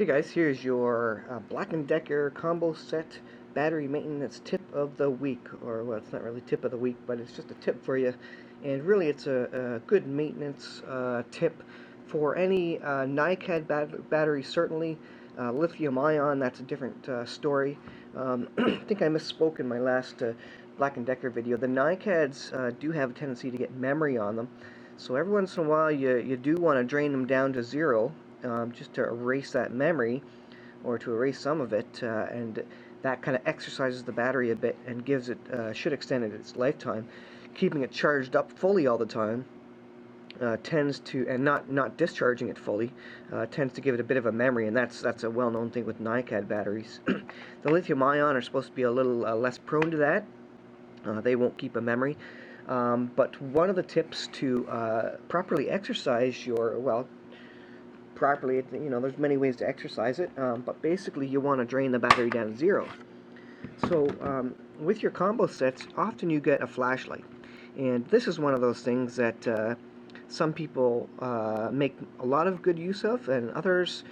Okay guys, here's your Black & Decker combo set battery maintenance tip of the week. Or, well, it's not really tip of the week, but it's just a tip for you. And really it's a good maintenance tip for any NiCad battery, certainly. Lithium ion, that's a different story. I think I misspoke in my last Black & Decker video. The NiCads do have a tendency to get memory on them. So every once in a while you do want to drain them down to zero, just to erase that memory or to erase some of it, and that kind of exercises the battery a bit and gives it, should extend its lifetime. Keeping it charged up fully all the time tends to, and not discharging it fully, tends to give it a bit of a memory, and that's a well-known thing with NiCad batteries. The lithium ion are supposed to be a little less prone to that. They won't keep a memory. But one of the tips to properly exercise your, well, properly, there's many ways to exercise it, but basically you want to drain the battery down to zero. So with your combo sets, often you get a flashlight, and this is one of those things that some people make a lot of good use of, and others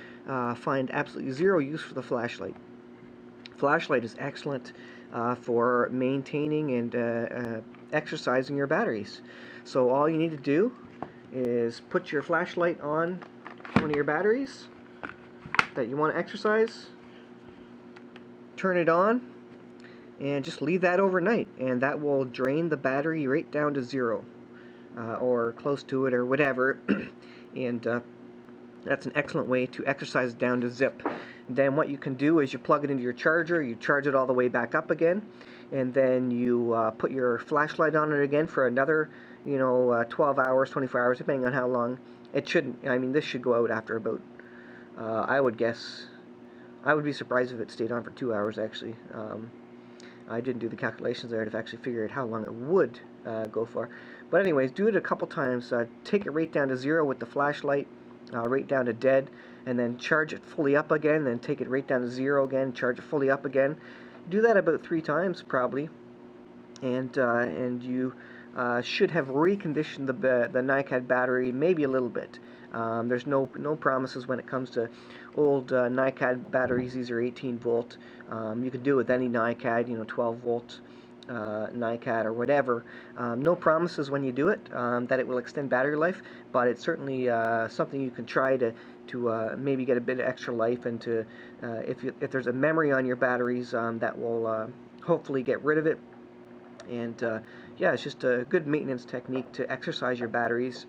find absolutely zero use for the flashlight. Flashlight is excellent for maintaining and exercising your batteries. So all you need to do is put your flashlight on one of your batteries that you want to exercise, turn it on, and just leave that overnight, and that will drain the battery right down to zero, or close to it, or whatever. And that's an excellent way to exercise down to zip. Then what you can do is you plug it into your charger, you charge it all the way back up again, and then you put your flashlight on it again for another 12 hours, 24 hours, depending on how long. It shouldn't, this should go out after about, I would guess, I would be surprised if it stayed on for 2 hours actually. I didn't do the calculations there to actually figure out how long it would go for. But anyways, do it a couple times. Take it right down to zero with the flashlight, right down to dead, and then charge it fully up again, then take it right down to zero again, charge it fully up again. Do that about 3 times probably, and you should have reconditioned the NiCad battery maybe a little bit. There's no promises when it comes to old NiCad batteries. These are 18 volt. You can do it with any NiCad, 12 volt NiCad or whatever. No promises when you do it that it will extend battery life, but it's certainly something you can try to maybe get a bit of extra life, and to if there's a memory on your batteries, that will hopefully get rid of it. And yeah, it's just a good maintenance technique to exercise your batteries,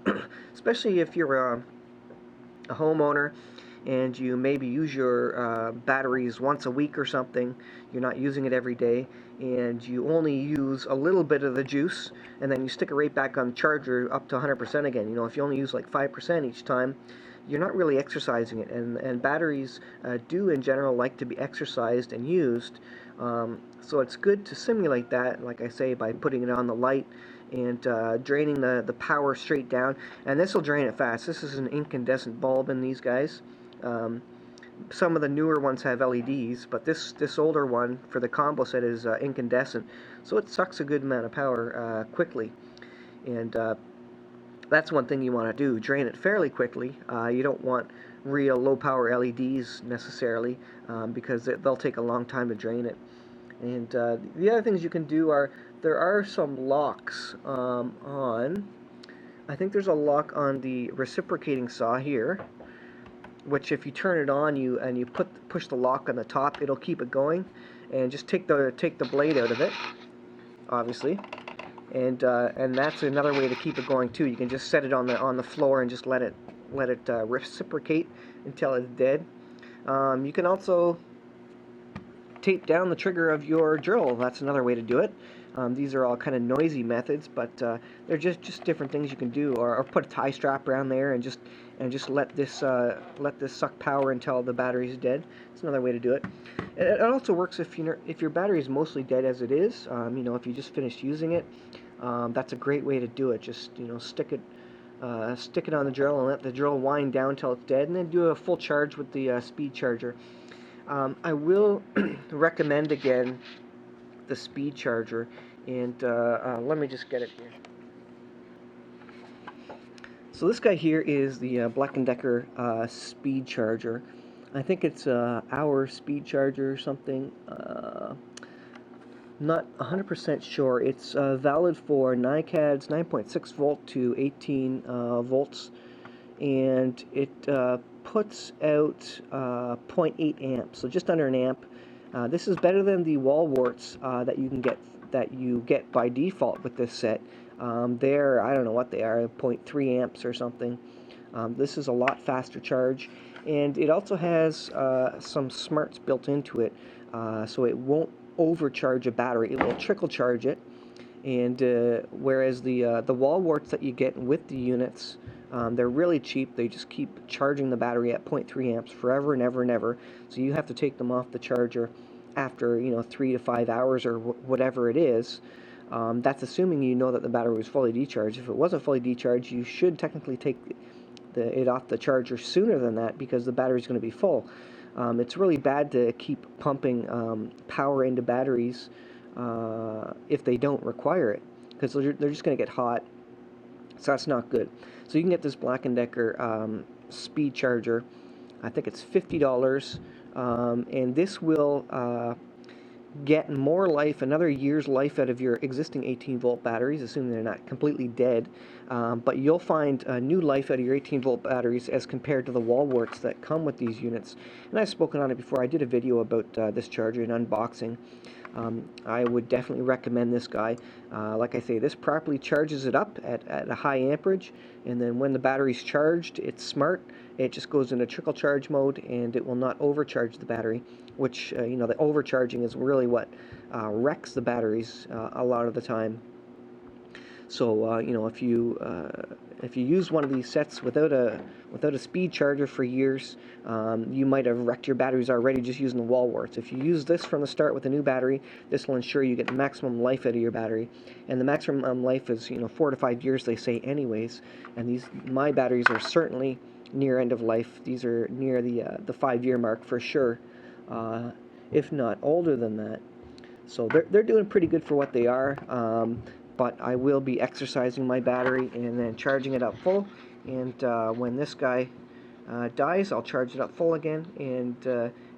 especially if you're a homeowner and you maybe use your batteries once a week or something. You're not using it every day, and you only use a little bit of the juice, and then you stick it right back on the charger up to 100% again. If you only use like 5% each time, you're not really exercising it, and batteries do in general like to be exercised and used. So it's good to simulate that, like I say, by putting it on the light and draining the power straight down. And this will drain it fast. This is an incandescent bulb in these guys. Some of the newer ones have LEDs, but this older one for the combo set is incandescent, so it sucks a good amount of power quickly. And that's one thing you want to do, drain it fairly quickly. You don't want real low power LEDs necessarily, because they'll take a long time to drain it. And the other things you can do are, there are some locks on, I think there's a lock on the reciprocating saw here, which if you turn it on and you push the lock on the top, it'll keep it going. And just take the blade out of it, obviously. And that's another way to keep it going too. You can just set it on the floor and just let it reciprocate until it's dead. You can also tape down the trigger of your drill. That's another way to do it. These are all kind of noisy methods, but they're just different things you can do. Or put a tie strap around there and just let this suck power until the battery's dead. It's another way to do it. It also works if your battery is mostly dead as it is. If you just finished using it, that's a great way to do it. Just stick it on the drill and let the drill wind down until it's dead, and then do a full charge with the speed charger. I will recommend again the speed charger, and let me just get it here. So this guy here is the Black & Decker speed charger. I think it's a hour speed charger or something. Not 100% sure. It's valid for NiCads 9.6 volt to 18 volts, and it puts out 0.8 amps, so just under an amp. This is better than the wall warts that you get by default with this set. They're, I don't know what they are, 0.3 amps or something. This is a lot faster charge, and it also has some smarts built into it, so it won't overcharge a battery. It will trickle charge it, and whereas the wall warts that you get with the units, they're really cheap. They just keep charging the battery at 0.3 amps forever and ever and ever. So you have to take them off the charger after 3 to 5 hours or whatever it is. That's assuming you know that the battery was fully decharged. If it wasn't fully decharged, you should technically take it off the charger sooner than that, because the battery's going to be full. It's really bad to keep pumping power into batteries if they don't require it, because they're just going to get hot. So that's not good. So you can get this Black & Decker speed charger. I think it's $50, and this will get more life, another year's life out of your existing 18-volt batteries, assuming they're not completely dead. But you'll find new life out of your 18-volt batteries as compared to the wall warts that come with these units. And I've spoken on it before. I did a video about this charger, an unboxing. I would definitely recommend this guy. Like I say, this properly charges it up at a high amperage, and then when the battery's charged, it's smart. It just goes into trickle charge mode, and it will not overcharge the battery, which, the overcharging is really what wrecks the batteries a lot of the time. So, if you use one of these sets without a speed charger for years, you might have wrecked your batteries already just using the wall warts. If you use this from the start with a new battery, this will ensure you get the maximum life out of your battery. And the maximum life is 4 to 5 years, they say, anyways. And my batteries are certainly near end of life. These are near the 5-year mark for sure, if not older than that. So they're doing pretty good for what they are. But I will be exercising my battery and then charging it up full. And when this guy dies, I'll charge it up full again, and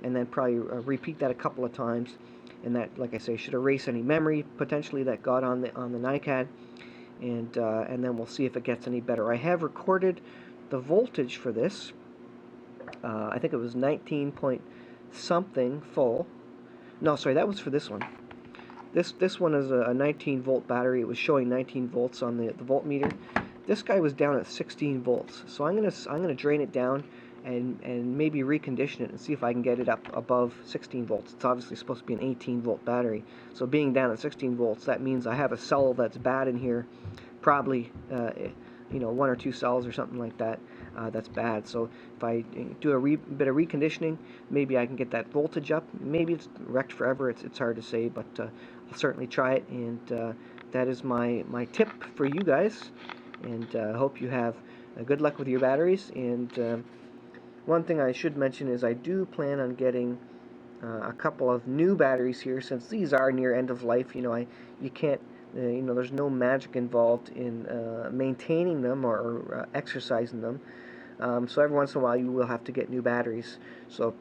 then probably repeat that a couple of times. And that, like I say, should erase any memory potentially that got on the NiCad. And then we'll see if it gets any better. I have recorded the voltage for this. I think it was 19 point something full. No, sorry, that was for this one. This one is a 19 volt battery. It was showing 19 volts on the voltmeter. This guy was down at 16 volts. So I'm gonna drain it down and maybe recondition it and see if I can get it up above 16 volts. It's obviously supposed to be an 18 volt battery. So being down at 16 volts, that means I have a cell that's bad in here. Probably 1 or 2 cells or something like that. That's bad. So if I do a bit of reconditioning, maybe I can get that voltage up. Maybe it's wrecked forever. It's hard to say, but I'll certainly try it. And that is my tip for you guys. And I hope you have good luck with your batteries. And one thing I should mention is I do plan on getting a couple of new batteries here, since these are near end of life. You can't. There's no magic involved in maintaining them or exercising them. So every once in a while you will have to get new batteries. So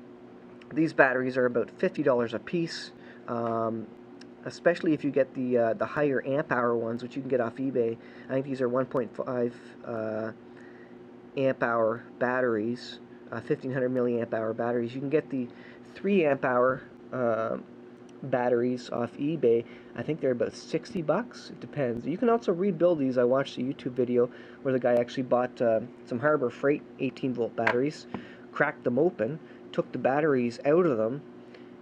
these batteries are about $50 a piece, especially if you get the higher amp hour ones, which you can get off eBay. I think these are 1.5 amp hour batteries, 1500 milliamp hour batteries. You can get the 3 amp hour batteries off eBay. I think they're about $60. It depends. You can also rebuild these. I watched a YouTube video where the guy actually bought some Harbor Freight 18 volt batteries, cracked them open, took the batteries out of them,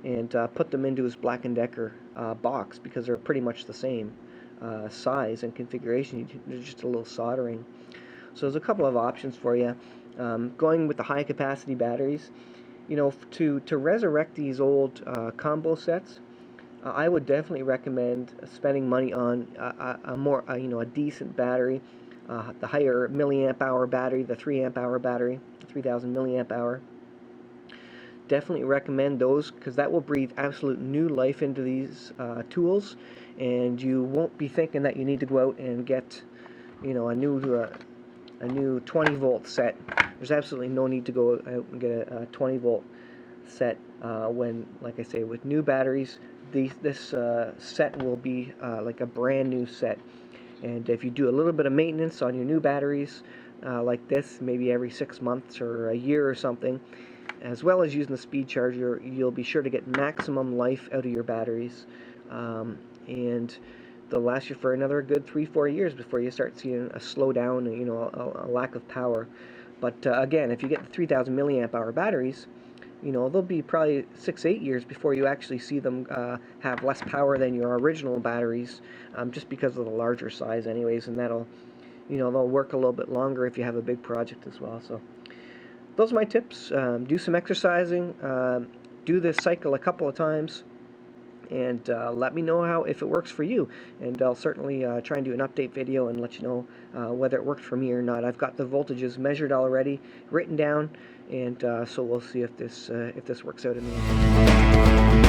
and put them into his Black & Decker box, because they're pretty much the same size and configuration. There's just a little soldering. So there's a couple of options for you. Going with the high capacity batteries, to resurrect these old combo sets, I would definitely recommend spending money on a decent battery, the higher milliamp hour battery, the 3 amp hour battery, 3000 milliamp hour. Definitely recommend those, because that will breathe absolute new life into these tools, and you won't be thinking that you need to go out and get a new 20 volt set. There's absolutely no need to go out and get a 20 volt set when, like I say, with new batteries, this set will be like a brand new set. And if you do a little bit of maintenance on your new batteries, like this, maybe every 6 months or a year or something, as well as using the speed charger, you'll be sure to get maximum life out of your batteries. And they'll last you for another good 3-4 years before you start seeing a slowdown, a lack of power. But again, if you get the 3,000 milliamp hour batteries, they'll be probably 6-8 years before you actually see them have less power than your original batteries, just because of the larger size anyways, and they'll work a little bit longer if you have a big project as well. So those are my tips. Do some exercising, do this cycle a couple of times, and let me know if it works for you, and I'll certainly try and do an update video and let you know whether it worked for me or not. I've got the voltages measured already, written down, and so we'll see if this works out in the end.